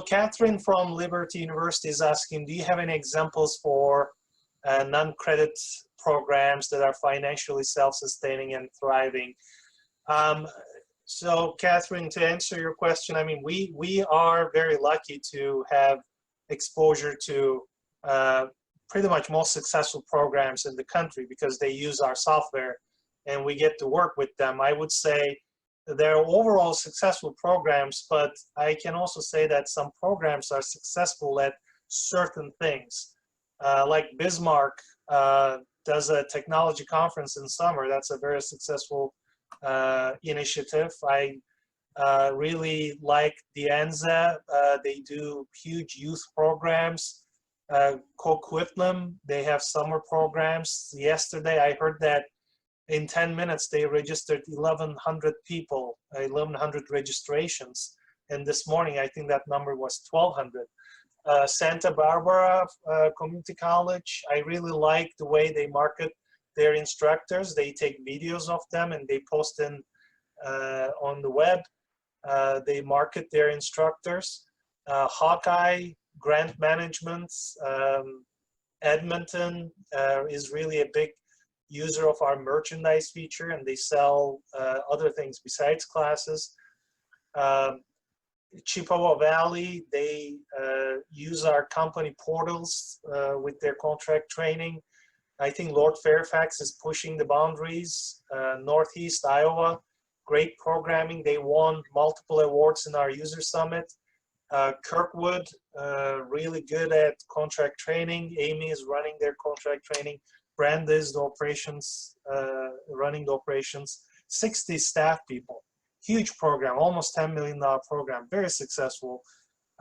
Catherine from Liberty University is asking, do you have any examples for non-credit programs that are financially self-sustaining and thriving? So Catherine, to answer your question, I mean, we are very lucky to have exposure to pretty much most successful programs in the country because they use our software and we get to work with them. I would say they're overall successful programs, but I can also say that some programs are successful at certain things. Like Bismarck does a technology conference in summer. That's a very successful initiative. I really like the ENSA. They do huge youth programs. Coquitlam, they have summer programs. Yesterday I heard that in 10 minutes they registered 1,100 people, 1,100 registrations. And this morning I think that number was 1,200. Santa Barbara Community College, I really like the way they market their instructors. They take videos of them and they post in on the web. They market their instructors. Hawkeye, Grant Management, Edmonton is really a big user of our merchandise feature, and they sell other things besides classes. Chippewa Valley, they use our company portals with their contract training. I think Lord Fairfax is pushing the boundaries. Northeast Iowa, great programming. They won multiple awards in our user summit. Kirkwood, really good at contract training. Amy is running their contract training. Brand is the operations, running the operations. 60 staff people, huge program, almost $10 million program, very successful.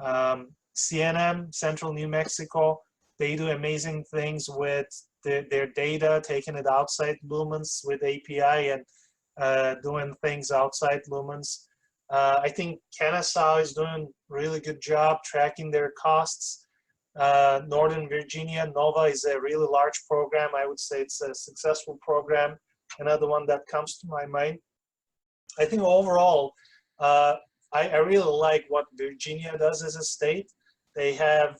CNM, Central New Mexico, they do amazing things with their data, taking it outside Lumens with API and doing things outside Lumens. I think Kennesaw is doing a really good job tracking their costs. Northern Virginia, Nova is a really large program. I would say it's a successful program. Another one that comes to my mind. I think overall, I really like what Virginia does as a state. They have,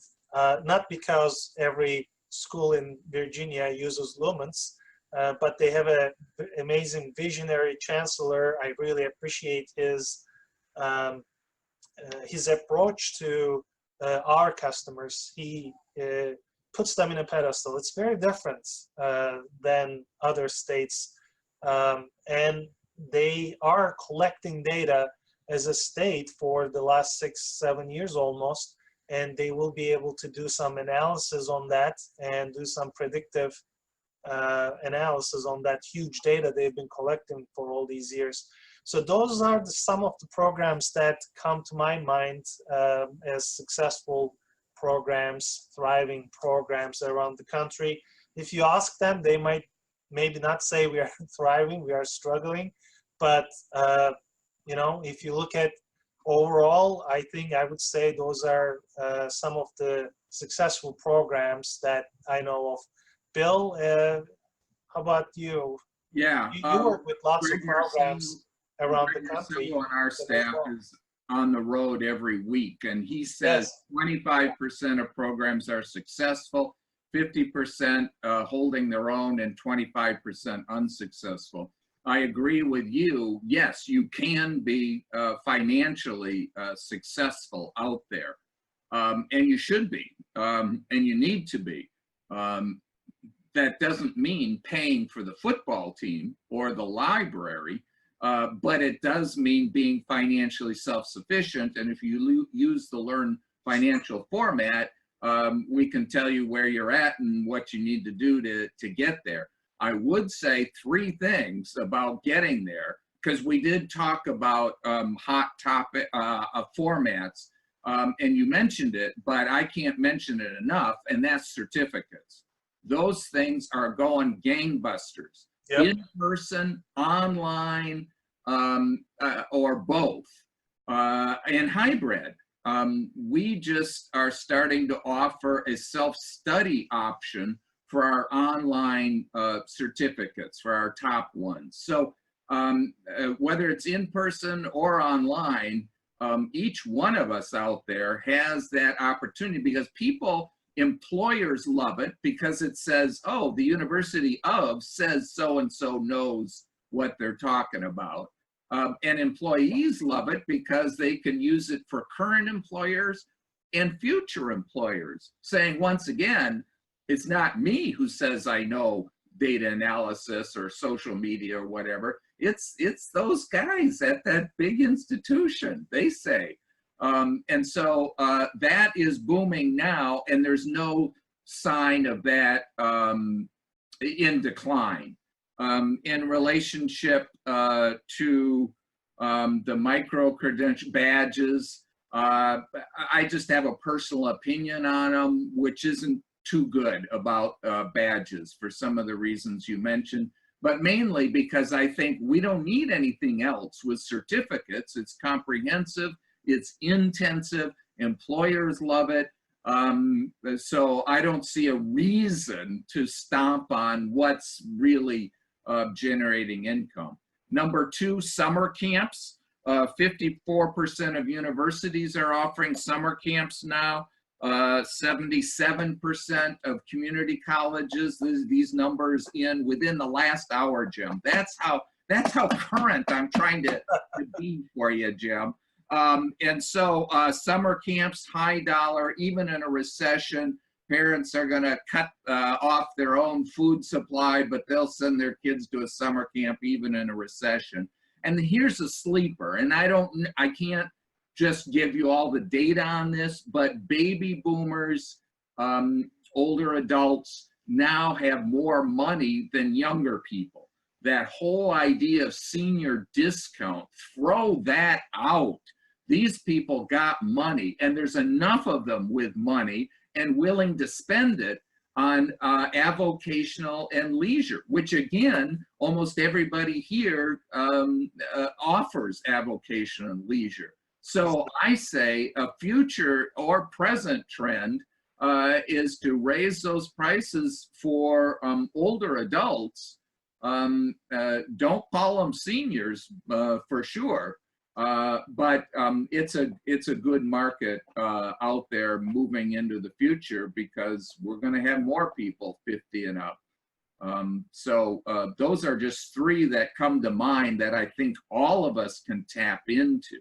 not because every school in Virginia uses Lumens, but they have an amazing visionary chancellor. I really appreciate his approach to our customers. He puts them in a pedestal. It's very different than other states. And they are collecting data as a state for the last 6-7 years almost, and they will be able to do some analysis on that and do some predictive analysis on that huge data they've been collecting for all these years. So those are some of the programs that come to my mind as successful programs, thriving programs around the country. If you ask them, they might maybe not say we are thriving, we are struggling, but you know, if you look at overall, I think I would say those are some of the successful programs that I know of. Bill, how about you? Yeah, you work with lots of programs around the country. On our staff is on the road every week, and he says 25% of programs are successful, 50% holding their own, and 25% unsuccessful. I agree with you. Yes, you can be financially successful out there, and you should be, and you need to be. That doesn't mean paying for the football team or the library, but it does mean being financially self-sufficient. And if you use the Learn Financial format, we can tell you where you're at and what you need to do to get there. I would say 3 things about getting there, because we did talk about hot topic formats, and you mentioned it, but I can't mention it enough, and that's certificates. Those things are going gangbusters. Yep. In person, online, or both, and hybrid. We just are starting to offer a self-study option for our online certificates, for our top ones. So whether it's in person or online, each one of us out there has that opportunity, because employers love it because it says, oh, the University of says so-and-so knows what they're talking about. And employees love it because they can use it for current employers and future employers, saying, once again, it's not me who says I know data analysis or social media or whatever. It's those guys at that big institution, they say. And so that is booming now, and there's no sign of that in decline. In relationship to the micro-credential badges, I just have a personal opinion on them, which isn't too good about badges for some of the reasons you mentioned, but mainly because I think we don't need anything else with certificates. It's comprehensive, it's intensive, employers love it. So I don't see a reason to stomp on what's really generating income. Number two, summer camps. 54% of universities are offering summer camps now. 77% of community colleges, these numbers within the last hour, Jim. That's how current I'm trying to be for you, Jim. And so summer camps, high dollar, even in a recession. Parents are going to cut off their own food supply, but they'll send their kids to a summer camp even in a recession. And here's a sleeper, and I can't just give you all the data on this, but baby boomers, older adults now have more money than younger people. That whole idea of senior discount, throw that out. These people got money, and there's enough of them with money and willing to spend it on avocational and leisure, which again, almost everybody here offers avocation and leisure. So I say a future or present trend is to raise those prices for older adults. Don't call them seniors for sure, but it's a good market out there moving into the future, because we're going to have more people 50 and up. So those are just three that come to mind that I think all of us can tap into.